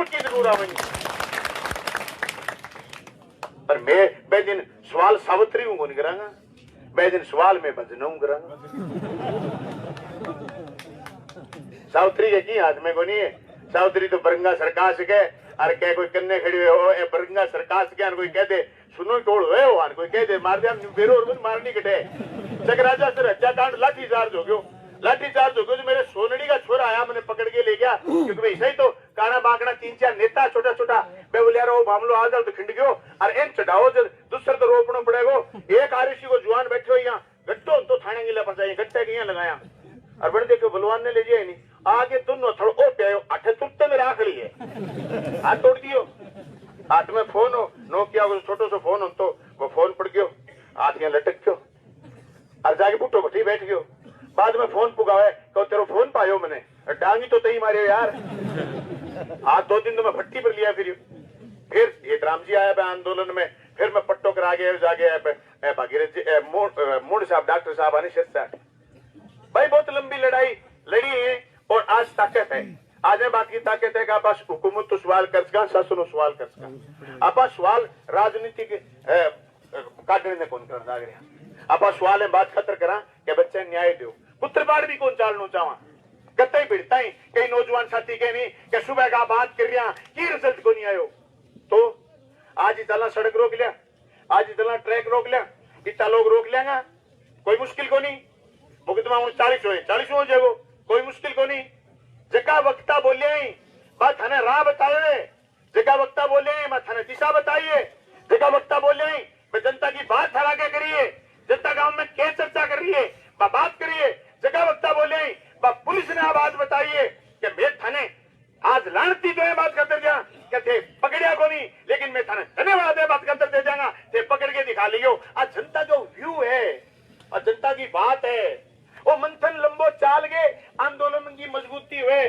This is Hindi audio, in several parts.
पक्की जरूर आवेंगी। पर मैं बे दिन सवाल सावित्री हूं नहीं करांगा, बे दिन सवाल में भजन हूं करांगा। सावित्री के की हाथ में को नहीं है, सावित्री तो बरंगा सरकास के अरे कह कोई कन्ने खड़ी हुए हो ए बरंगा सरकास के कोई कह दे सुनो तोड़ हुए हो कोई कह दे मार दे बेरो और मारनी कटे चकराजा सर हत्याकांड लाठी चार्ज हो गयो, लाठी चार्ज हो गयो जो मेरे सोनड़ी का छोरा आया मैंने पकड़ के ले गया क्योंकि भाई सही तो काना बाकड़ा 3-4 नेता छोटा छोटा बे बोलिया रो मामलो आदल तो खिंड गयो और इन चढ़ाओ जब दूसरे तो रोपणो पड़ेगो एक आरसी को जुआन बैठे हो यहाँ गट्टो तो थाने गिला पर जाइए गट्टे के यहाँ लगाया और बड़े देखो बलवान ने ले जाए नहीं आगे दोनों थोड़ा ओ पे आठे तुरते में राख ली है हाथ तोड़ दियो हाथ में फोन हो नोकिया को छोटो सो फोन हो तो वो फोन पड़ गयो हाथ यहाँ लटक गयो और जाके पुटो भट्टी बैठ गयो बाद में फोन पुगावे कहो तेरो फोन पायो मैंने डांगी तो तही मारे यार हाथ 2 दिन तो मैं भट्टी पर लिया फिर ये राम जी आया आंदोलन में फिर मैं पट्टो करा के जाके आया भागीरथ जी मूड साहब डॉक्टर साहब अनिशेष साहब भाई बहुत लंबी लड़ाई लड़ी है और आज ताकत है आज बात की ताकत है कि आप हुकूमत तो सवाल कर सका शासन सवाल कर सका आप सवाल राजनीति के काटने ने कौन कर रहे आप सवाल है बात खतर करा कि बच्चे न्याय दो पुत्र बार भी कौन चालना चाहवा कतई भिड़ता ही कई नौजवान साथी के नहीं कि सुबह का बात कर रहा की रिजल्ट को नहीं आयो तो आज ही चलना सड़क रोक लिया आज ही चलना ट्रैक रोक लिया इतना लोग रोक लेगा कोई मुश्किल को नहीं मुकदमा 40 हो जाएगो कोई मुश्किल को नहीं जका वक्ता बोले बात थाने राह बताए जका वक्ता बोले मैं थाने दिशा बताइए जका वक्ता बोले मैं जनता की बात हरा के करिए जनता गांव में क्या चर्चा कर रही है बात करिए जका वक्ता बोले पुलिस ने बात बताइए कि मैं थाने आज लानती जो है बात करते जा कहते पकड़िया को नहीं लेकिन मैं थाने धन्यवाद है बात करते दे जाऊंगा ते पकड़ के दिखा लियो आज जनता जो व्यू है और जनता की बात है वो मंथन लंबो चाल गए आंदोलन की मजबूती हुए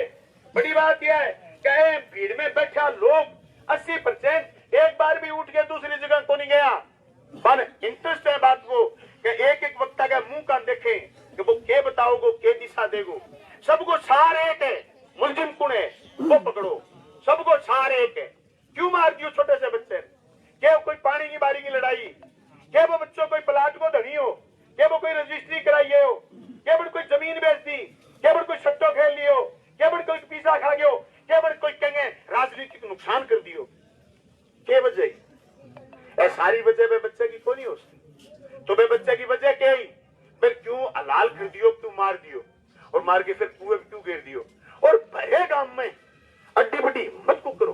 बड़ी बात यह है कि भीड़ में बैठा लोग 80% एक बार भी उठ के दूसरी जगह को नहीं गया पर इंटरेस्ट है बात को कि एक वक्ता का मुंह कान देखे कि वो के बताओगो के दिशा देगो सबको सार एक है मुलजिम कौन है वो पकड़ो सबको सार एक है क्यों मार दियो छोटे से बच्चे क्या कोई पानी की बारी की लड़ाई क्या वो बच्चों कोई प्लाट को धनी हो क्या वो कोई रजिस्ट्री कराइए हो क्या बड़ कोई जमीन बेच दी क्या बड़ कोई सट्टो खेल लियो क्या बड़ कोई पिज्जा खा गयो क्या बड़ कोई कहेंगे राजनीतिक नुकसान कर दियो क्या वजह सारी वजह वे बच्चे की कौन हो तो वे बच्चे की वजह क्या ही फिर क्यों हलाल कर दियो क्यों मार दियो और मार के फिर कुएं में क्यों गिर दियो और भरे गांव में अड्डी बड्डी हिम्मत को करो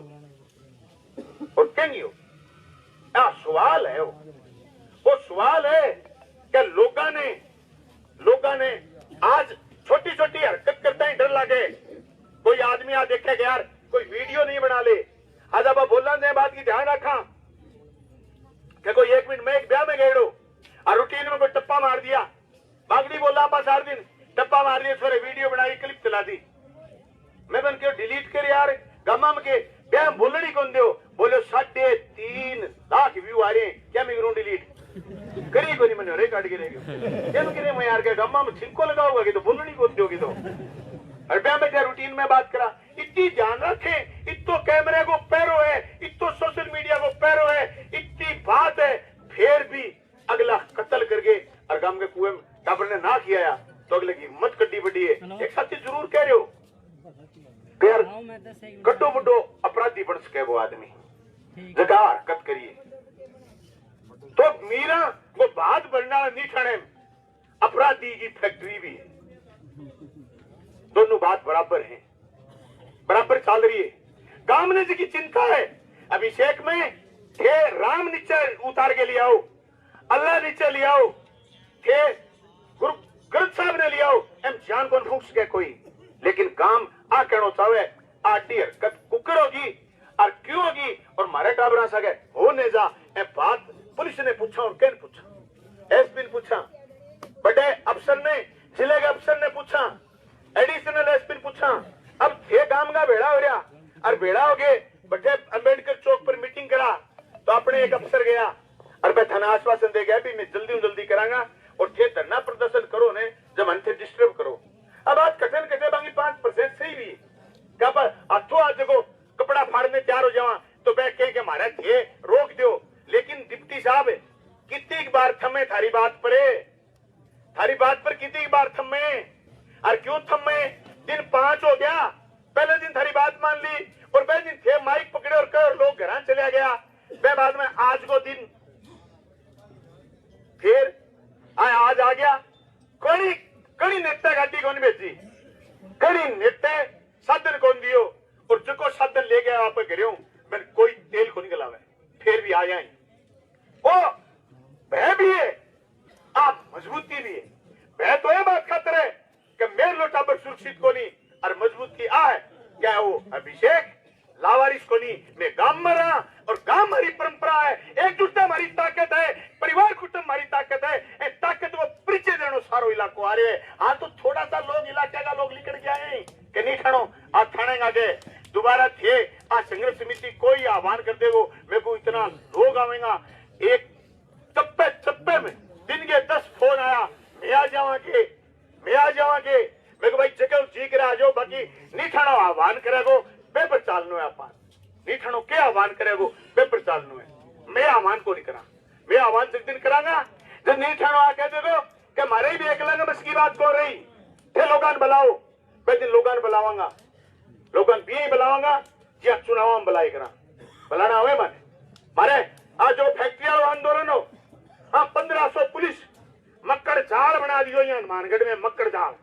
और कहेंगे हो सवाल है वो सवाल है कि लोगों ने आज छोटी छोटी हरकत करता ही डर लगे कोई आदमी आ देखे कि यार कोई वीडियो नहीं बना ले आज अब बोलना ने बात की ध्यान रखा कि कोई 1 मिनट में एक ब्याह में गए और रूटीन में कोई टप्पा मार दिया बागड़ी बोला आप 4 दिन टप्पा मार दिया फिर वीडियो बनाई क्लिप चला दी मैं बन के डिलीट कर यार गामा में के ब्याह बोलनी कौन दो बोलो 3.5 लाख व्यू आ रहे हैं क्या मैं करूं डिलीट करी को नहीं मैंने रे काट के रहेगी क्या मैं मैं यार के गामा में छिंको लगा हुआ कि तो बोलनी कौन दोगी तो और ब्याह में क्या रूटीन में बात करा इतनी ध्यान रखे इतो कैमरे को पैरो है इतो सोशल मीडिया को पैरो है इतनी बात है फिर भी अगला कत्ल करके और गांव के कुएं टाबर ने ना किया तो अगले की हिम्मत कड्डी बड़ी है एक साथी जरूर कह रहे हो यार कड्डो बड्डो अपराधी बन सके वो आदमी जगह हरकत करिए तो मीरा वो बात बनना नहीं ठाणे अपराधी की फैक्ट्री भी है दोनों बात बराबर है बराबर चल रही है गामने जी की चिंता है अभिषेक में थे राम नीचे उतार के ले आओ अल्लाह नीचे ले आओ थे गुरु ग्रंथ साहब ने ले आओ एम जान कौन फूक सके कोई लेकिन काम आ कहना चाहे आटी हरकत कुकर होगी और क्यों होगी और मारे टाबरा सके होने जा ए बात पुलिस ने पूछा और कैन पूछा एसपी ने पूछा बड़े अफसर ने जिले के अफसर ने पूछा एडिशनल एसपी ने पूछा अब ये काम का भेड़ा हो रहा और भेड़ा हो गए बड़े अम्बेडकर चौक पर मीटिंग करा तो अपने एक अफसर गया और मैं थाना आश्वासन दे गया भी मैं जल्दी करांगा और थे धरना प्रदर्शन करो ने जब अंत डिस्टर्ब करो अब आज कठन कटे बाकी 5% सही भी क्या पर हाथों आज को कपड़ा फाड़ने चला गया। वे बाद में आज को दिन फिर आज आ गया। कड़ी कड़ी नेता गाड़ी कौन भेजी, कड़ी नेता साधन कौन दियो, और जो साधन ले गया आप घरे मैं कोई तेल को निकला है, फिर भी आया ही ओ वह भी है, आप मजबूती भी है। वह तो ये बात खातर है कि मेरे लो टाबर सुरक्षित को नहीं और मजबूती आ है क्या वो अभिषेक लावारिस को नहीं, मैं गांव में रहा और गांव हमारी परंपरा है, एकजुटता हमारी ताकत है, परिवार कुटुंब हमारी ताकत है। ताकत वो परिचय देनो सारो इलाको आ रहे हैं। हाँ तो थोड़ा सा लोग इलाके का लोग निकल गया है कि नहीं ठाणो आज थाने आगे दोबारा थे आज संघर्ष समिति कोई आह्वान कर देगो, मेरे को इतना लोग आवेगा। एक चप्पे चप्पे में दिन के 10 फोन आया, मैं आ जावांगे मैं आ जावांगे। मैं को भाई जगह जी कर आ जाओ, बाकी नहीं ठाणो आह्वान करेगो पेपर चालनो है। आप नहीं ठाणो क्या आह्वान करेगो पेपर चालनो है। मैं आह्वान को नहीं करा, मैं आह्वान जिस दिन करांगा जब नहीं ठाणो आ कह देगो कि हमारे भी एक लगा बस की बात को रही थे लोगान बुलाओ, मैं दिन लोगान बुलावांगा, लोगान भी बुलावांगा जी चुनाव में बुलाई करा बुलाना हुए माने मारे आज जो फैक्ट्री वाला आंदोलन हो। हाँ 1500 पुलिस मक्कड़ जाल बना दियो यहाँ हनुमानगढ़ में, मक्कड़ जाल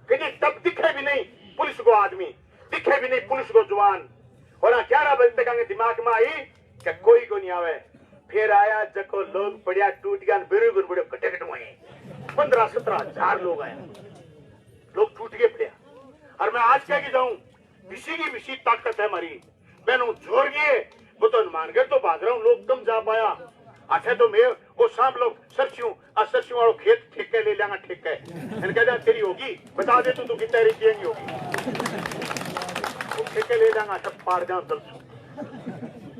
कहीं तब दिखे भी नहीं पुलिस को आदमी, दिखे भी नहीं पुलिस को जवान। और 11 बजे तक दिमाग में आई कि कोई को नहीं आवे। फिर आया जको लोग बढ़िया टूट गया, बेरोजगार बड़े कटे कटे हुए 15-17 हजार लोग आए, लोग टूट गए पड़े। और मैं आज क्या जाऊं विशी की विशी ताकत है हमारी बहनों जोर गए वो तो हनुमानगढ़ तो भाग रहा हूँ, लोग कम जा पाया। आठे तो मैं वो शाम लोग सरस्यू वालों खेत ठेके ले लेंगा, ठेके कहते तेरी होगी बता दे तू कितना रिचेंगी होगी, वो ठेके ले लेंगा सब पार जाओ चल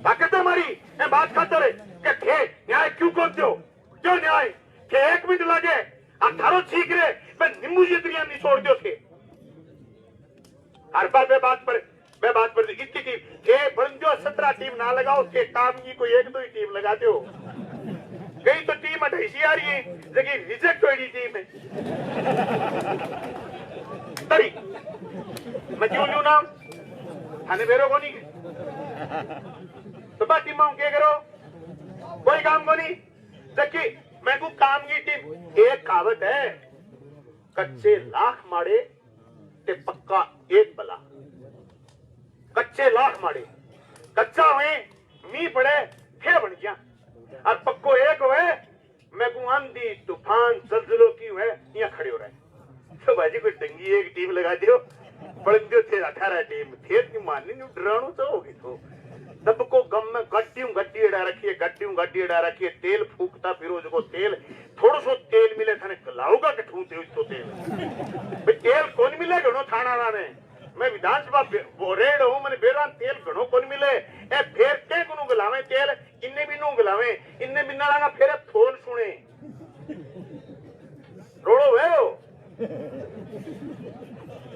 ताकत है हमारी। बात खातर है थे न्याय क्यों करते हो, क्यों न्याय थे 1 मिनट लगे 18 ठीक रहे मैं नींबू जितरिया नहीं छोड़ दो थे। हर बार मैं बात पर इतनी टीम थे बन जो 17 टीम ना लगाओ थे काम की कोई 1-2 ही टीम लगाते हो। कई तो टीम 28 आ रही है जबकि रिजेक्ट हुई टीम है तरी मैं क्यों लू नाम थाने बेरो को नहीं तो बात टीम क्या करो कोई काम को नहीं जबकि मैं को काम की टीम। एक कहावत है कच्चे लाख मारे ते पक्का एक बला, कच्चे लाख मारे कच्चा हुए मी पड़े फिर बन गया और पक्को एक हुए मैं को आंधी तूफान जलजलो की हुए यहाँ खड़े हो रहे। तो भाजी कोई डंगी एक टीम लगा दियो पड़े थे 18 टीम थे नहीं माननी नहीं डराणु तो होगी तो सबको गम में गड्डी अड़ा रखी है तेल फूकता फिरो जो तेल थोड़ो सो तेल मिले थाने लाऊगा कि ठूं तो तेल भाई तेल कौन मिले घणो थाना ने मैं विधानसभा रेड हूं मैंने बेरा तेल घणो कौन मिले ए फिर के को गलावे तेल इन्ने भी नु गलावे इन्ने बिना लागा फिर फोन सुने रोड़ो वेरो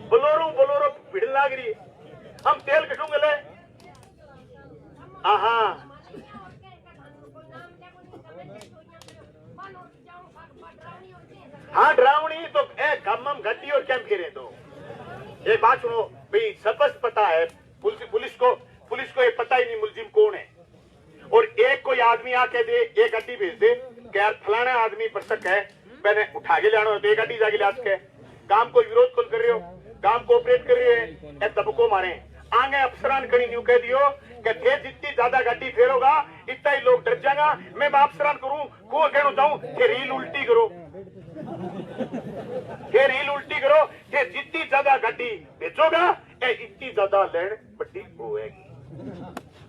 बोलोरो भिड़ लाग रही हम तेल कटू गले हाँ डरावनी तो कम गड्डी और क्या फिरे तो एक बात सुनो भाई स्पष्ट पता है पुलिस को ये पता ही नहीं मुलजिम कौन है। और एक कोई आदमी आके दे एक गड्डी भेज दे कि यार फलाना आदमी पर शक है मैंने उठा के लाना तो एक गड्डी जाके लाद के काम को विरोध कौन कर रहे हो काम कोऑपरेट कर रहे हैं दबको मारे आगे अफसरान कड़ी न्यू कह दियो कि थे जितनी ज्यादा गड्डी फेरोगा इतना ही लोग डर जाएगा। मैं अफसरान करूं को कहना चाहूं कि रील उल्टी करो कि जितनी ज्यादा गड्डी बेचोगा इतनी ज्यादा लैंड बड्डी होएगी।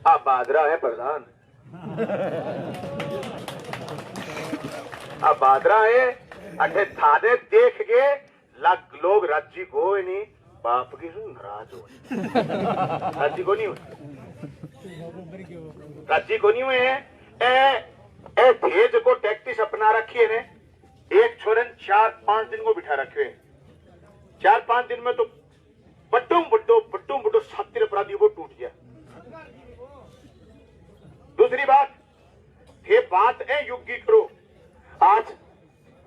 आप बादरा है प्रधान आप बादरा है अठे थाने देख के लाख लोग राज्य को नहीं बाप की नाराज हो राज्य को नहीं हुए ए भेज को टैक्टिस अपना रखी है ने एक छोरन 4-5 दिन को बिठा रखे 4-5 दिन में तो बड्डो सातिर अपराधी वो टूट गया। दूसरी बात ये बात है युग की करो आज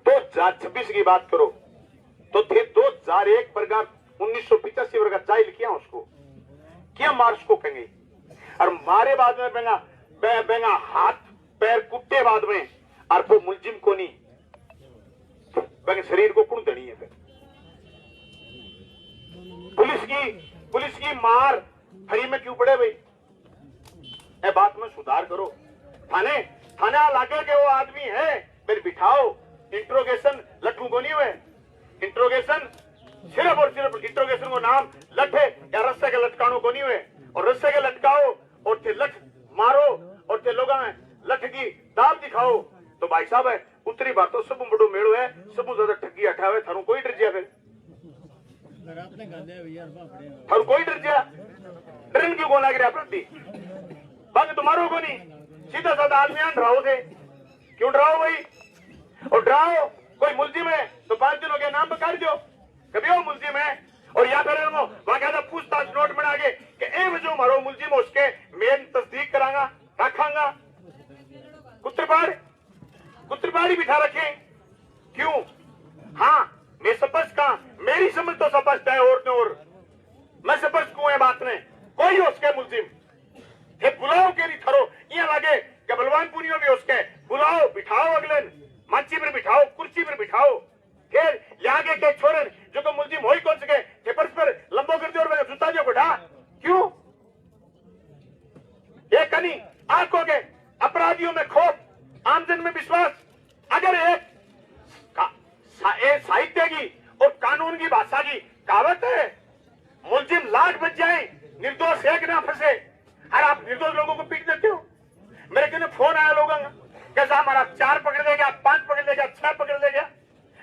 2026 की बात करो तो थे 2001 वर्गा 1985 वर्गा जाइल किया उसको क्या मार्च को कहेंगे और मारे बाद में पेगा बेंगा हाथ पैर कुट्टे बाद में और वो मुलजिम को नहीं बेंगे शरीर को कुण धनी है पुलिस की मार फ्री में क्यों पड़े भाई? ए बात में सुधार करो। थाने लागे के वो आदमी है फिर बिठाओ। इंट्रोगेशन लट्ठू को नहीं हुए। इंट्रोगेशन सिर्फ और सिर्फ इंट्रोगेशन को नाम लट्ठे या रस्से के लटकानों को नहीं हुए। और रस्से के लटकाओ और थे लठ मारो और थे लोगों में लठ की दाब दिखाओ तो भाई साहब है उत्तरी बात तो सब बड़ो मेड़ो है सब ज्यादा ठगी अठावे थारू कोई डर फिर थारू कोई डर डरन क्यों कोना गिरा प्रति बाकी तुम्हारो को नहीं सीधा साधा आदमी डराओ थे क्यों डराओ भाई? और डराओ कोई मुलजिम है तो 5 दिनों के नाम बकार दो कभी वो मुलजिम है और या फिर बाकायदा पूछताछ नोट बना के कि ए जो मारो मुलजिम उसके मेन तस्दीक करांगा रखांगा। कुत्रपाड़ी बिठा रखे क्यों? हाँ मैं स्पष्ट कहा मेरी समझ तो स्पष्ट है और मैं स्पष्ट क्यों है बात ने कोई उसके मुलजिम ये बुलाओ के लिए थरो ये लगे कि बलवान पुनियो भी उसके बुलाओ बिठाओ अगले माची पर बिठाओ कुर्सी पर बिठाओ फिर आगे के छोरन जो को मुलजिम होई कौन सके के पर लंबो कर दे और जूता जो बढ़ा क्यों? ये कनी आंखों के अपराधियों में खौफ आमजन में विश्वास अगर एक साहित्य की और कानून की भाषा की कहावत है मुलजिम लाख बच जाए निर्दोष एक ना फंसे। अरे आप निर्दोष लोगों को पीट देते हो। मेरे कहने फोन आया लोगों का कैसा हमारा 4 पकड़ लेगा 5 पकड़ लेगा 6 पकड़ लेगा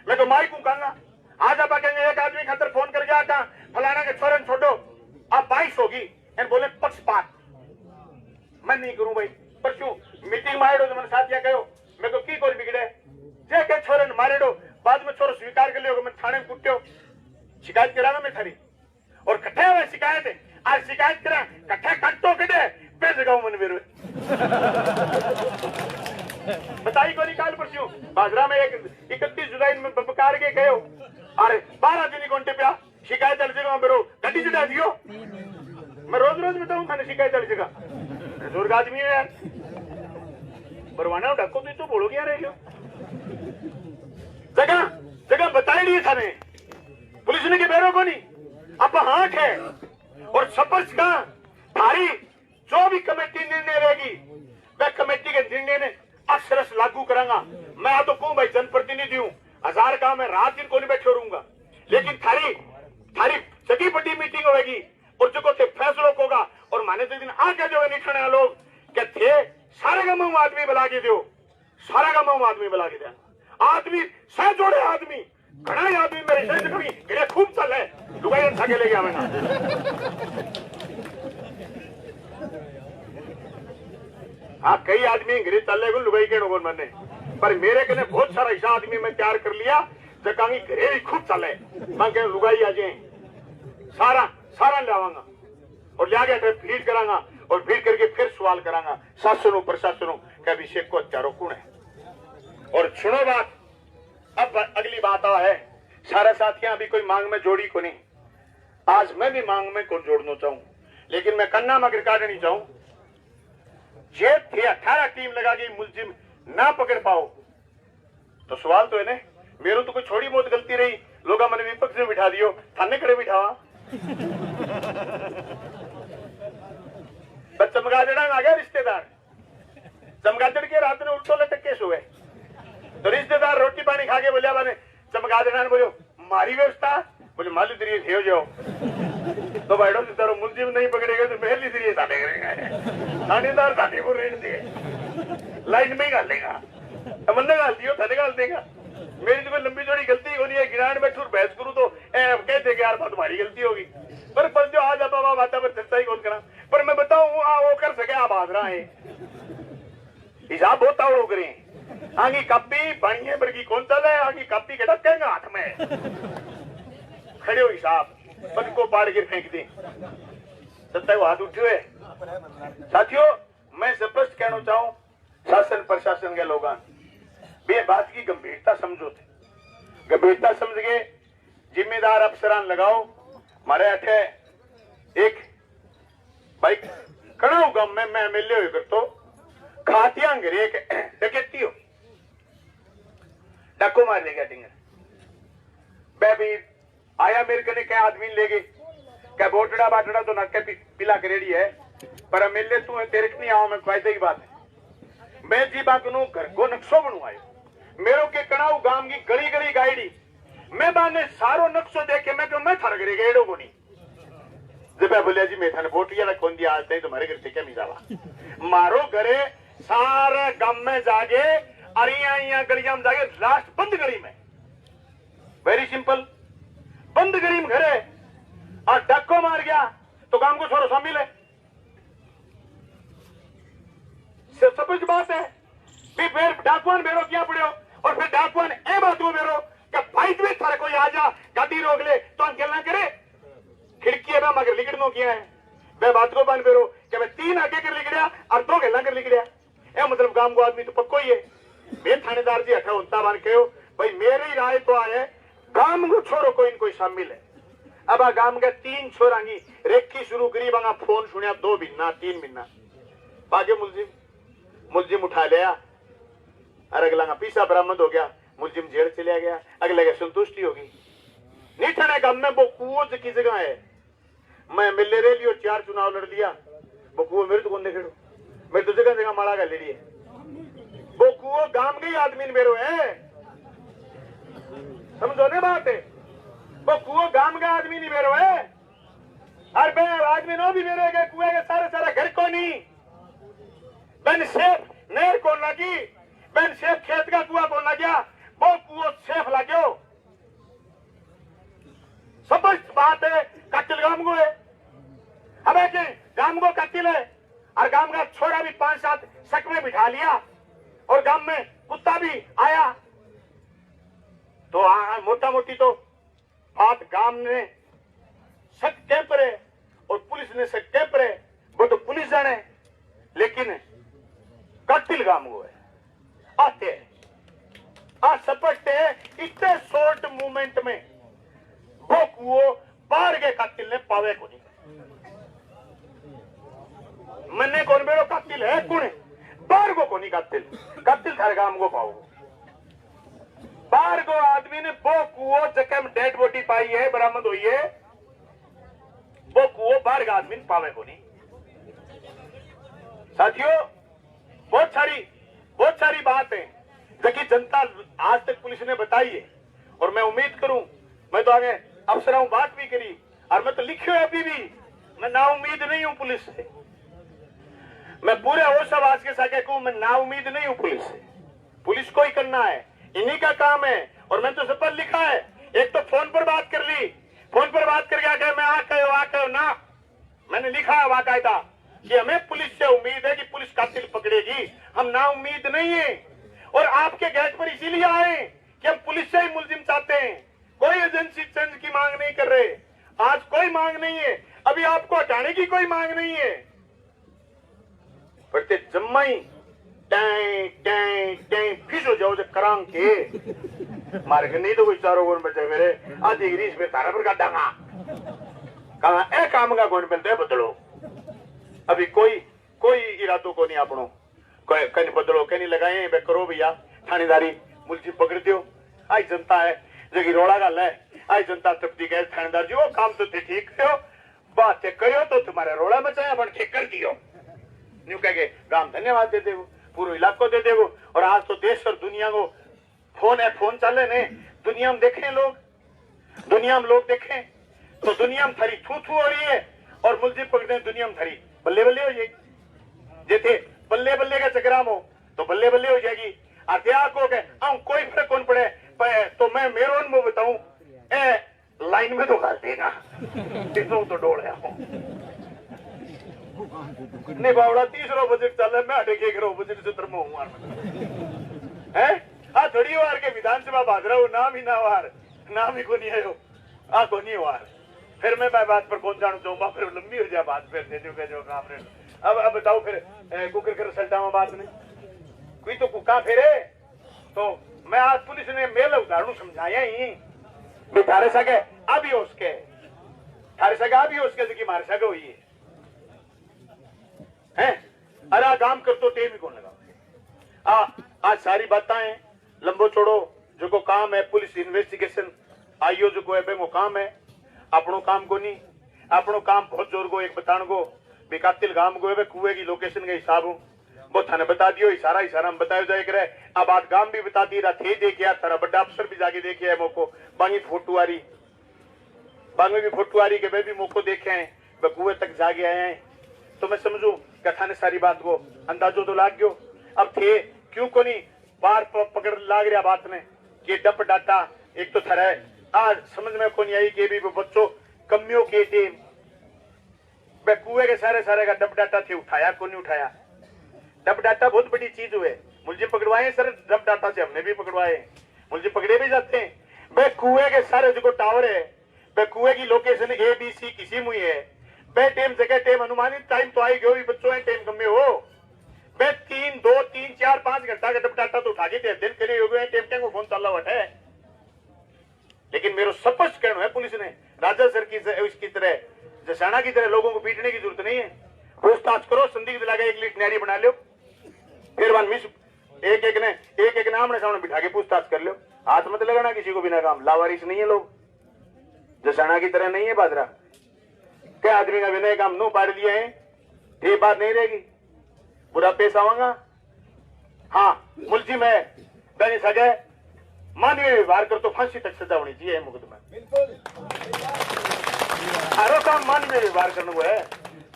मैं तो माई को कहूंगा आज आप कहेंगे एक आदमी खातर फोन कर गया था फलाना के छोरन छोड़ो अब 22 होगी बोले पक्षपात मैं नहीं करूं भाई पर क्यों मीटिंग मारे तो मैंने साथिया कहो मैं तो की कोई बिगड़े जे के छोरन मारे दो बाद में छोरो स्वीकार कर लियो मैं थाने में कुट्यो शिकायत कराना मैं थारी और कट्ठे हुए शिकायत है आज शिकायत करा कट्ठे कट्टो कटे पे जगाऊं मन मेरे बताई को निकाल पर क्यों बाजरा में 31 जुलाई में बकार के गए अरे 12 दिन घंटे पे शिकायत दर्ज जगह मेरे गड्डी चढ़ा दियो मैं रोज बताऊं थाने शिकायत दर्ज जगह बुजुर्ग आदमी है यार परवाना ढक्को तो बोलोगे यार जगह बताई नहीं थाने पुलिस ने के बैरों को नहीं अब हाथ है और सपक्ष का भारी जो भी कमेटी निर्णय रहेगी वह कमेटी के निर्णय ने अक्षरश लागू करांगा। मैं तो कहूं भाई जनप्रतिनिधि हूं 1000 का मैं रात दिन को नहीं बैठे रहूंगा लेकिन थारी सगी बड़ी मीटिंग होगी और जो थे फैसलों को होगा और माने तो दिन आगे जो निठने लोग क्या थे सारे का मुंह आदमी बुला के दो सारा का मुंह आदमी बुला के दिया आदमी सह जोड़े आदमी घना ही आदमी मेरे शरीर कभी गिरे खूब चल है लुगाई थके ले गया मैंने हाँ कई आदमी गिरे चल रहे लुगाई के नोबल मैंने पर मेरे कने बहुत सारा ऐसा आदमी मैं तैयार कर लिया जगह घरे ही खूब चले मैं कह लुगाई आ जाए सारा लावांगा और जाके भीड़ करांगा और भीड़ करके फिर सवाल करांगा शासनों प्रशासनों के अभिषेक को हत्यारों कौन है। और सुनो बात अब अगली बात है सारा साथियां अभी कोई मांग में जोड़ी को नहीं आज मैं भी मांग में को जोड़ना चाहूं लेकिन मैं कन्ना मगर काटनी चाहूं जे थे 18 टीम लगा के मुलजिम ना पकड़ पाओ तो सवाल तो है ना मेरे तो कोई छोड़ी बहुत गलती रही लोग मैंने विपक्ष में बिठा दियो थाने खड़े बिठावा चमगादड़ आ गया रिश्तेदार चमगादड़ के रात में उल्टो लटक के सोए तो रिश्तेदार रोटी पानी खा के बोलिया मैंने चमगादड़ ने बोलो मारी व्यवस्था बोले माली दरिए थे जाओ तो बैठो तारो मुलजिम नहीं पकड़ेगा तो पहली दरिए थाने करेगा थानेदार थाने को रेट दे लाइन में ही गाल देगा मन गाल दियो थाने गाल देगा मेरी तो कोई लंबी चौड़ी गलती होनी है गिरान में ठूर बहस करूं तो कहते कि यार बात तुम्हारी गलती होगी पर जो आज आप बाता पर चर्चा ही कौन करा पर मैं बताऊं वो कर सके आप आज रहा है हिसाब बहुत तावड़ो करें आगे कपी बढ़िया बरगी कौन चल है आगे कपी के ढकेंगे हाथ में खड़े हो हिसाब पग को पाड़ के फेंक दे सत्ता वो हाथ उठे हुए साथियों मैं स्पष्ट कहना चाहूं शासन प्रशासन के लोग बे बात की गंभीरता समझो थे गंभीरता समझ के जिम्मेदार अफसरान लगाओ मारे अठे एक भाई खड़ा होगा मैं एमएलए हो कर तो खातियां गिरे के डकैती हो डाको मार ले गया डिंगर बेबी आया मेरे कने क्या आदमी ले गए क्या बोटड़ा बाटड़ा तो नक्के पिला के रेडी है पर मिले तू तेरे नहीं आओ मैं फायदे की बात है मैं जी बागनू घर को नक्शो बनवायो मेरो के कणाऊ गांव की गली गली गाइडी मैं बाने सारो नक्शो देखे मैं क्यों मैं थार करे गेड़ो को नहीं जब बोलिया जी मैं थाने बोटिया ना कौन दिया आज नहीं तुम्हारे घर से क्या मिजावा मारो घरे सारा गांव में जागे अरिया गलियां में जाके लास्ट बंद गली में वेरी सिंपल बंद गली में घरे और डक्को मार गया तो गांव को छोड़ो शामिल है समझ बात है फिर डाकुआन बेरो क्या पड़े और फिर डाकुआन ए बात को बेरो क्या फाइट में थारे कोई आ जा गाड़ी रोक ले तो अंकेल ना करे खिड़की है मगर लिगड़नो किया है मैं बात को बन बेरो क्या मैं 3 आगे कर लिगड़िया और 2 गल्ला कर लिगड़िया ए मतलब गांव को आदमी तो पक्को ही है मैं थानेदार जी हटा उनता बन के भाई मेरी राय तो आए गांव को छोड़ो कोई न कोई शामिल है अब आ गांव के 3 छोरांगी रेखी शुरू करी बंगा फोन सुनिया 2 महीना 3 महीना बागे मुलजिम उठा लिया और अगला का पीसा बरामद हो गया मुलजिम जेल चलिया गया अगले के संतुष्टि होगी नहीं थाने गांव में वो कुओं की जगह है मैं मिले रे लियो 4 चुनाव लड़ लिया वो कुओं मेरे तो कौन देखेड़ो मैं तो जगह जगह माड़ा का ले लिए वो कुओं गांव के आदमी मेरो है समझो ने बात है वो कुओं गांव का आदमी नहीं मेरो है और बे आदमी नो भी मेरो है कुएं के सारे घर को नहीं बन सेफ नहर को लगी बन सेफ खेत का कुआ को लग गया वो कुओं सेफ लग्यो समझ बात है कत्ल गांव को है हमें के गांव को कत्ल है और गांव का छोरा भी 5-7 शक में बिठा लिया और गांव में कुत्ता भी आया तो मोटा मोटी तो बात गांव ने शक के पर है और पुलिस ने शक के पर है वो तो पुलिस जाने लेकिन कत्ल गांव को है आते आ सपटते इतने शॉर्ट मूवमेंट में वो कुओं बाहर के कत्ल ने पावे को नहीं मन्ने कौन बेरो कत्ल है कौन है बाहर को नहीं कत्ल थारे गांव को पाओ बाहर को आदमी ने वो कुओं जगह में डेड बॉडी पाई है बरामद हुई है वो कुओं बाहर का आदमी पावे को नहीं साथियों बहुत सारी बात है जबकि जनता आज तक पुलिस ने बताई है और मैं उम्मीद करूं मैं तो आगे अफसरों बात भी करी और मैं तो लिखियो अभी भी मैं ना उम्मीद नहीं हूं पुलिस से मैं पूरे होश आवाज के साथ कहूं मैं ना उम्मीद नहीं हूं पुलिस से पुलिस को ही करना है इन्हीं का काम है और मैं तो सब पर लिखा है एक तो फोन पर बात कर ली फोन पर बात करके आके मैं आ कहो ना मैंने लिखा है बाकायदा कि हमें पुलिस से उम्मीद है कि पुलिस कातिल पकड़ेगी हम ना उम्मीद नहीं है और आपके गेट पर इसीलिए आए कि हम पुलिस से ही मुलजिम चाहते हैं कोई एजेंसी चेंज की मांग नहीं कर रहे आज कोई मांग नहीं है अभी आपको हटाने की कोई मांग नहीं है पर जम्माई फिर हो जाओ करांग के मारे नहीं तो कोई चारों गोन बचे मेरे आधी ग्रीस में तारा पर काटांगा कहा ए काम का गोन मिलते बदलो अभी कोई इरादों को नहीं आपनो कहीं बदलो कहीं लगाए बे करो भैया थानेदारी मुलजिम पकड़ दियो आई जनता है जगी रोड़ा गल है आई जनता तृप्ति गए थानेदार जी वो काम तो थे ठीक करो बात करो तो तुम्हारे रोड़ा मचाया बन के कर दियो न्यू कह गांव धन्यवाद देते वो पूरे इलाको देते वो और आज तो देश और दुनिया को फोन चले ने दुनिया में देखें लोग देखें तो दुनिया में थरी थू हो रही है और मुलजिम पकड़े दुनिया में थरी बल्ले बल्ले हो जाएगी जैसे बल्ले बल्ले का चक्राम हो तो बल्ले बल्ले हो जाएगी अत्याग हो गए कोई फर्क कौन पड़े तो मैं मेरे अनुभव बताऊं लाइन में तो कर देगा तो डोल नहीं बावड़ा 30 बजट चल रहा मैं अटे के करो बजट से तरम है आ थोड़ी वार के विधानसभा भाग रहा हूँ नाम ही ना वार नाम ही को नहीं आयो आ को नहीं वार फिर मैं बात पर कौन जानू चाहूंगा फिर लंबी हो जाए बात फिर दे जो काम अब बताओ फिर कुकर के रिजल्टा में बात नहीं कोई तो कुका फिरे तो मैं आज पुलिस ने मेल उदाहरण समझाया ही थारे सके अभी उसके थारे सके अभी उसके मारे सके हुई है अरे काम कर तो टेम ही कौन लगा आज सारी बातें लंबो छोड़ो जो को काम है पुलिस इन्वेस्टिगेशन आईओ जो को है वो काम है अपनो काम को नहीं अपनो काम बहुत जोर को एक बतान को बेकातिल गांव को है कुएं की लोकेशन के हिसाब हूँ वो थाने बता दियो इशारा इशारा में बताया जाए करे अब बात गांव भी बता दी रहा थे देखे यार तारा बड़ा अफसर भी जाके देखे है मोको बांगी फोटो आ रही बांगे भी फोटो आ रही के वे भी मोको देखे हैं वे कुएं तक जाके आए हैं तो मैं समझू कथा ने सारी बात को अंदाजो तो लाग गयो अब थे क्यों को नहीं बार पकड़ लाग रहा बात ने कि डप डाटा एक तो थरा आज समझ में को नहीं आई कि भी बच्चों कमियों के टीम वे कुएं के सारे सारे का डप डाटा थे उठाया को नहीं उठाया डप डाटा बहुत बड़ी चीज हुए मुझे पकड़वाए सर डप डाटा से हमने भी पकड़वाए मुझे पकड़े भी जाते हैं वे कुएं के सारे जो टावर है वे कुएं की लोकेशन ABC किसी मुई है वे टेम जगह टेम अनुमानित टाइम तो आई गयो बच्चों है टेम कम हो वे 3 2 3 4 5 घंटा का डप डाटा तो उठा के दिन के लिए हो गए टेम टेम को फोन चल रहा है लेकिन मेरे स्पष्ट कहना है पुलिस ने राजा सर की इसकी तरह जसाना की तरह लोगों को पीटने की जरूरत नहीं है पूछताछ करो संदिग्ध लगा एक लीट नहरी बना लो फिर वन मिस एक नाम ने सामने बिठा के पूछताछ कर लो हाथ मत लगाना किसी को बिना काम लावारिस नहीं है लोग जसाना की तरह नहीं है बाजरा क्या आदमी का बिना काम नो पाड़ दिए हैं ये बात नहीं रहेगी बुरा पेश आवागा हाँ मुलजी में बनी सके मानवीय व्यवहार कर तो फांसी तक सजा होनी चाहिए मुकदमा हरो काम मानवीय व्यवहार करने को है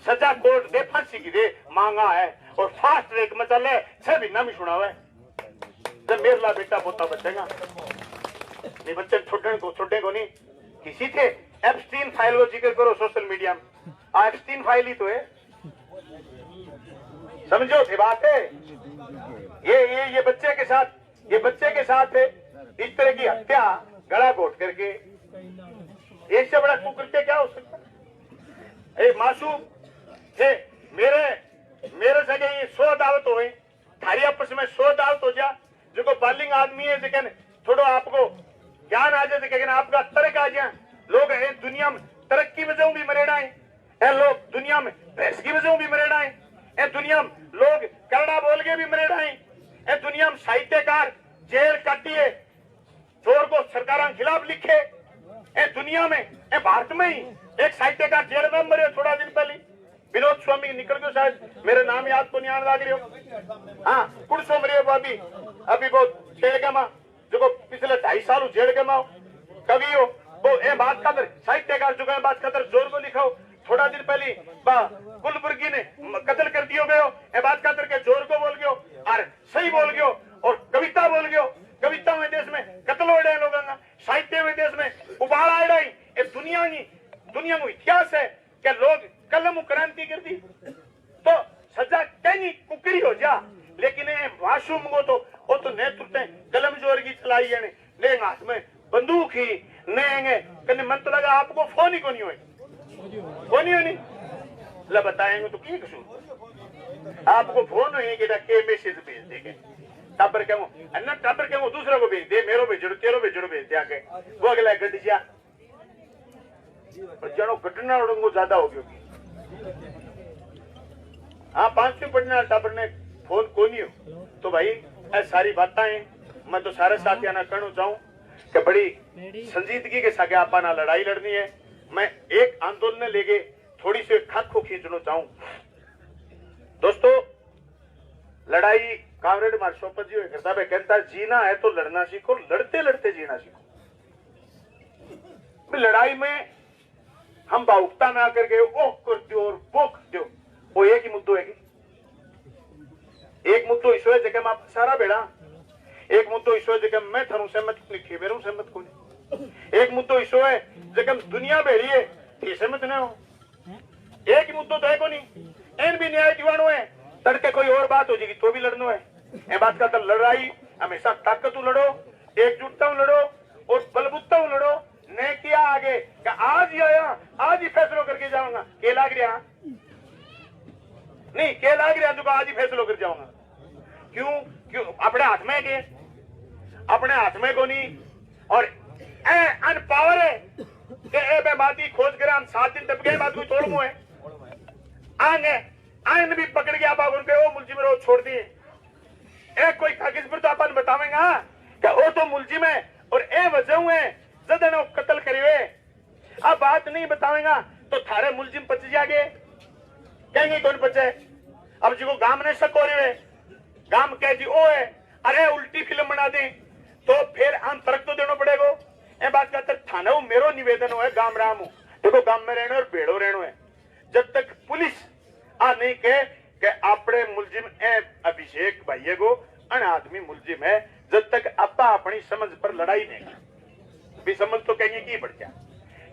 सजा कोर्ट दे फांसी की दे मांगा है और फास्ट ट्रैक में चले 6 महीना में सुना हुआ है जब मेरे ला बेटा पोता बचेगा नहीं बच्चे छोटे को नहीं किसी थे एप्स्टीन फाइल को जिक्र करो सोशल मीडिया में एप्स्टीन फाइल ही तो है समझो थे बात है ये बच्चे के साथ है इस तरह की हत्या गला घोट करके इससे बड़ा कुकृत्य क्या हो सकता एक मासूम थे मेरे सगे ये 100 दावत हो थारी आपस में 100 दावत हो जा जो बालिंग आदमी है लेकिन थोड़ा आपको ज्ञान आ जाए लेकिन आपका तर्क आ जाए लोग दुनिया में तरक्की की वजह भी मरेड़ा है लोग दुनिया में भैंस की वजह भी मरेड़ा है दुनिया में लोग कन्नड़ा बोल के भी मरेड़ा है दुनिया में साहित्यकार जेल काटिए चोर को सरकार के खिलाफ लिखे दुनिया में भारत में ही एक साहित्यकार जेल में मरे थोड़ा दिन पहले विनोद स्वामी निकल गयो शायद मेरे नाम याद को नहीं आने लग रही हाँ कुछ मरे अभी बहुत जेल के माँ जो पिछले 2.5 साल जेल के माँ कवि हो वो ए बात का साहित्यकार जो बात का जोर को लिखाओ थोड़ा दिन पहले कुलबुर्गी ने कत्ल कर दियो गयो ए बात का के जोर को बोल गयो और सही बोल गयो और कविता बोल गयो कविता में देश में कत्ल हो रहे लोगों का साहित्य में देश में उबाल आ रही ये दुनिया में इतिहास है कि लोग कलम क्रांति कर दी तो सजा कहीं कुकरी हो जा लेकिन मासूम को तो वो तो नेतृत्व कलम जोर की चलाई है ले हाथ में बंदूक ही नेंगे कने मन तो लगा आपको फोन ही को नहीं होनी ला बताएंगे तो की कसूर आपको फोन हुई कि मैसेज भेज देंगे टाबर क्या अन्ना टाबर क्या दूसरे को भेज दे मेरो भेजो तेरो भेजो भेज दे आके वो अगला गड्डी जा जनो घटना उड़ंगो ज्यादा हो गयो हाँ 5 पढ़ने टाबर ने फोन को नहीं हो तो भाई ऐसी सारी बातें मैं तो सारे साथियों ना कहना चाहूं कि बड़ी संजीदगी के साथ आपा ना लड़ाई लड़नी है मैं एक आंदोलन लेके थोड़ी सी खाक को खींचना चाहूं दोस्तों लड़ाई कामरेड मार सोपत जी करता है कहता जीना है तो लड़ना सीखो लड़ते लड़ते जीना सीखो लड़ाई में हम भावुकता में आकर के ओ कर दो और वो कर दो वो एक ही मुद्दों है एक मुद्दों इस वजह जगह आप सारा बेड़ा एक मुद्दों इस वजह जगह मैं थरू सहमत लिखे मेरू सहमत को एक मुद्दों इस है जगह दुनिया बेड़ी है ये सहमत न हो एक ही मुद्दों तो है को नहीं एन भी न्याय दिवानो है तड़के कोई और बात हो जाएगी तो भी लड़ना है ये बात का तो लड़ाई हमेशा ताकत लड़ो एकजुटता लड़ो और बलबुत्ता लड़ो ने किया आगे कि आज ही आया आज ही फैसला करके जाऊंगा के लाग रहा नहीं के लाग रहा जो आज ही फैसला कर जाऊंगा क्यों अपने हाथ में के अपने हाथ में को नहीं और अनपावर है कि ए बात ही खोज कर हम 7 दिन टप गए बात कोई तोड़ मुँह है आगे आयन भी पकड़ गया बाबू उनके वो मुलजिम रोज छोड़ दिए एक कोई कागज पर तो अपन बतावेंगा कि वो तो मुलजिम है और ए वजह है जदन कत्ल करिए। अब बात नहीं बतावेंगा तो थारे मुलजिम बच जागे, कहेंगे कौन बचे। अब जिको गांव ने शक हो रहे गांव कह जी ओ है, अरे उल्टी फिल्म बना दे तो फिर आम फर्क तो देना पड़ेगा। ए बात का थाना मेरो निवेदन हो है गांव राम हूं, देखो गांव में रहना और बेड़ो रहना है। जब तक पुलिस आ नहीं कहे कि अपने मुलजिम ए अभिषेक भाई को अन आदमी मुलजिम है, जब तक अपा अपनी समझ पर लड़ाई नहीं भी समझ तो कहेंगे की बढ़ जा,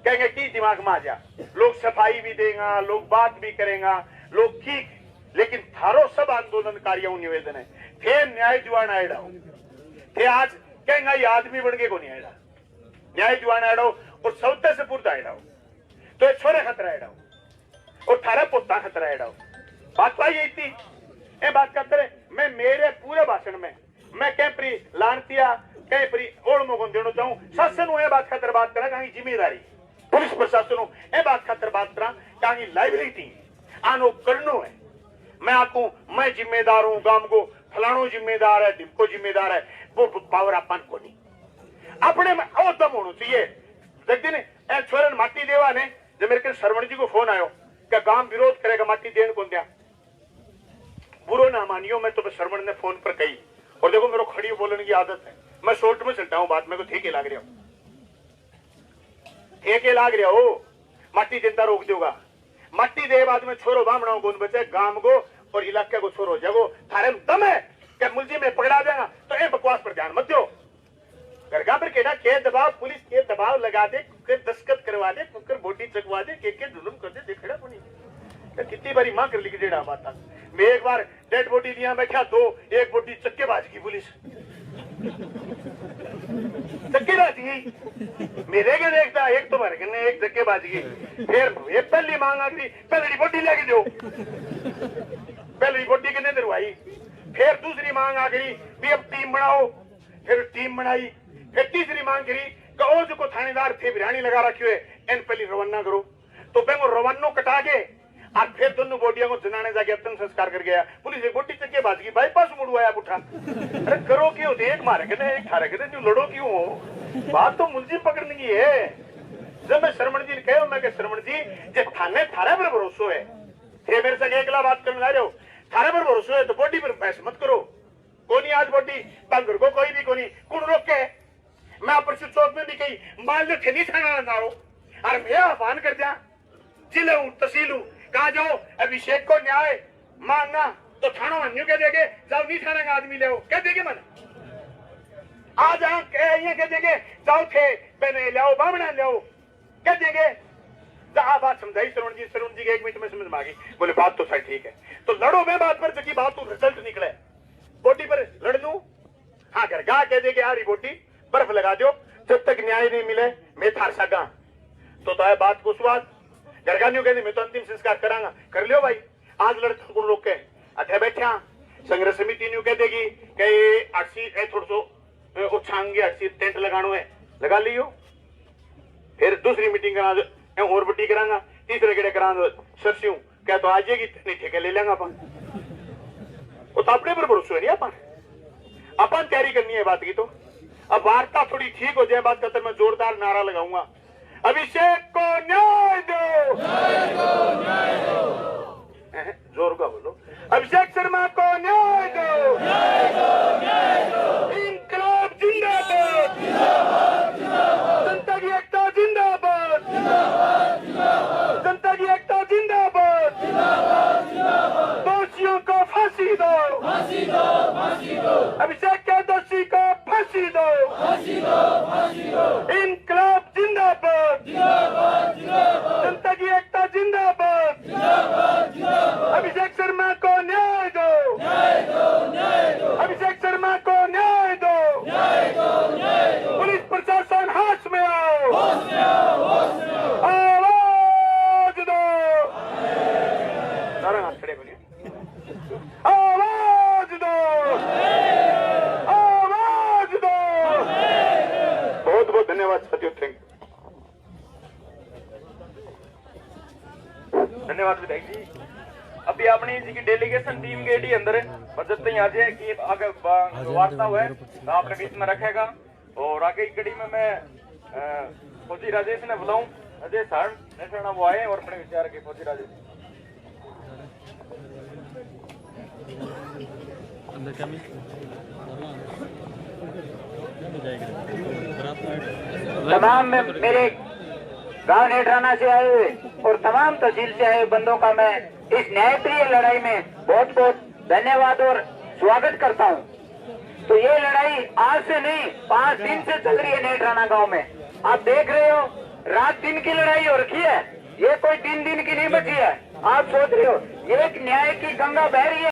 कहेंगे की दिमाग में आ जा। लोग सफाई भी देगा, लोग बात भी करेगा, लोग ठीक, लेकिन थारो सब आंदोलनकारियों निवेदन है थे न्याय जुआन आएड़ा थे आज कहेंगे ये आदमी बन के को नहीं आएड़ा, न्याय जुआन आएड़ा और सौते से पूर्ता आएड़ा तो ये छोरे खतरा आएड़ा और थारा पोता खतरा आएड़ा। बात तो यही थी। ये बात करते रहे मैं मेरे पूरे भाषण में मैं कह प्री लानतिया कह प्री ओढ़ मोगन देना चाहूं शासन हुए बात खातर बात करा कहीं जिम्मेदारी पुलिस प्रशासन हो ए बात खातर बात करा कहीं लाइबिलिटी आनो करनो है। मैं आकू मैं जिम्मेदार हूं, गांव को फलानो जिम्मेदार है, दिमको जिम्मेदार है, वो पावर अपन को नहीं अपने में और दम होना चाहिए। दिन ए छोरन माटी देवा ने जब मेरे के श्रवण जी को फोन आयो क्या गांव विरोध करेगा माटी देन को दिया बुरो ना मानियो। मैं तो श्रवण ने फोन पर कही और देखो मेरे खड़ी बोलने की आदत है, मैं शॉर्ट में चलता हूं बात, मेरे को ठेके लाग रहा हो ठेके लाग रहा हो माटी देता रोक दोगा माटी दे बाद में छोरो बामणा कौन बचे गांव को और इलाके को छोरो जगो थारे दम है क्या मुलजिम में पकड़ा देगा तो ए बकवास पर ध्यान मत दो। गरगा पर केड़ा के दबाव पुलिस के दबाव लगा दे, कुकर दस्तखत करवा दे, कुकर बोटी चकवा दे, के जुल्म कर दे देखड़ा को नहीं। कितनी बारी मां कर लिख देड़ा बात मैं एक बार डेड बॉडी लिया मैं क्या दो एक बॉडी चक्केबाज की पुलिस चक्केबाज की मेरे के देखता एक तो भर के एक चक्केबाज की फिर ये पहली मांग आखिरी पहली बॉडी लेके दो पहली बॉडी कितने दरवाई फिर दूसरी मांग आखिरी भी अब टीम बनाओ फिर टीम बनाई फिर तीसरी मांग करी कि जो को थानेदार थे बिरानी लगा रखी है इन पहली रवाना करो तो बेंगो रवानो कटा के और फिर दोनों बोटियों को जनाने जाके अंतिम संस्कार कर गया। पुलिस एक बोटी चक्के बाज की बाईपास मुड़वाया उठा अरे करो क्यों एक मारे के एक थारे के जो लड़ो क्यों हो बात तो मुलजिम पकड़ने की है। जब मैं श्रवण जी ने कहा मैं श्रवण जी जे थाने थारे पर भरोसा है थे मेरे से अकेला बात करने ला रहे हो थारे पर भरोसा है तो बॉडी पर बहस मत करो कोनी आज बॉडी बंगर को कोई भी कोनी कौन रोके। मैं अपरसु चौक में भी कही मान लो थे नहीं थाना ना हो और मैं आह्वान कर दिया जिले हूं तहसील हूं कहा जाओ अभिषेक को न्याय मांगना तो थाना अन्यू कह देंगे जाओ नहीं थाना का आदमी ले कह देंगे मन आज ये कह देंगे जाओ थे बहने ले बामणा ले कह देंगे बात समझाई श्रवण जी के 1 मिनट में समझ में आ गई बोले बात तो सही ठीक है तो लड़ो मैं बात पर जबकि बात तो रिजल्ट निकले बोटी पर लड़ लू हाँ घर गा कह देंगे यार बोटी बर्फ लगा दो जब तक न्याय नहीं मिले मैं थार सका तो है बात को स्वाद गरगानियों कहते मैं तो अंतिम संस्कार करांगा कर लियो भाई आज लड़के को रोक के अथे बैठा संग्रह समिति न्यू कह देगी कि आरसी थोड़ा सो उछांगे आरसी टेंट लगानो है लगा लियो फिर दूसरी मीटिंग करा दो और बड्डी करांगा तीसरे गेड़े करा दो सरस्यू क्या तो आज नहीं ठेके ले लेंगे अपन वो तो अपने पर भरोसा है नहीं अपन तैयारी करनी है बात की तो अब वार्ता थोड़ी ठीक हो जाए बात करते मैं जोरदार नारा लगाऊंगा अभिषेक को न्याय दो जोर का बोलो अभिषेक शर्मा को न्याय दो इंकलाब जिंदाबाद जनता की एकता जिंदाबाद जनता की एकता जिंदाबाद दोषियों को फांसी दो अभिषेक के दोषी को फांसी दो इंकलाब जिंदाबाद जनता की एकता जिंदाबाद अभिषेक शर्मा को न्याय दो अभिषेक शर्मा को न्याय दो पुलिस प्रशासन हाथ में आओ आवाज दो सारा हाथ खड़े बोलिए आवाज दो आवाज दो। बहुत बहुत धन्यवाद साथियों थैंक यू धन्यवाद विधायक जी। अभी अपनी जी की डेलीगेशन टीम के डी अंदर बजट ही आज है कि आगे वार्ता हुए तो आपने बीच में रखेगा। और आगे की कड़ी में मैं फौजी राजेश ने बुलाऊं, राजेश सर नेशनल वो आए और अपने विचार के फौजी राजेश तमाम मेरे गांव नेटराना से आए हुए और तमाम तहसील से आए हुए बंदों का मैं इस न्यायप्रिय लड़ाई में बहुत बहुत धन्यवाद और स्वागत करता हूं। तो ये लड़ाई आज से नहीं 5 दिन से चल रही है नेटराना गांव में। आप देख रहे हो रात दिन की लड़ाई हो रखी है, ये कोई 3 दिन की नहीं बची है। आप सोच रहे हो एक न्याय की गंगा बह रही है।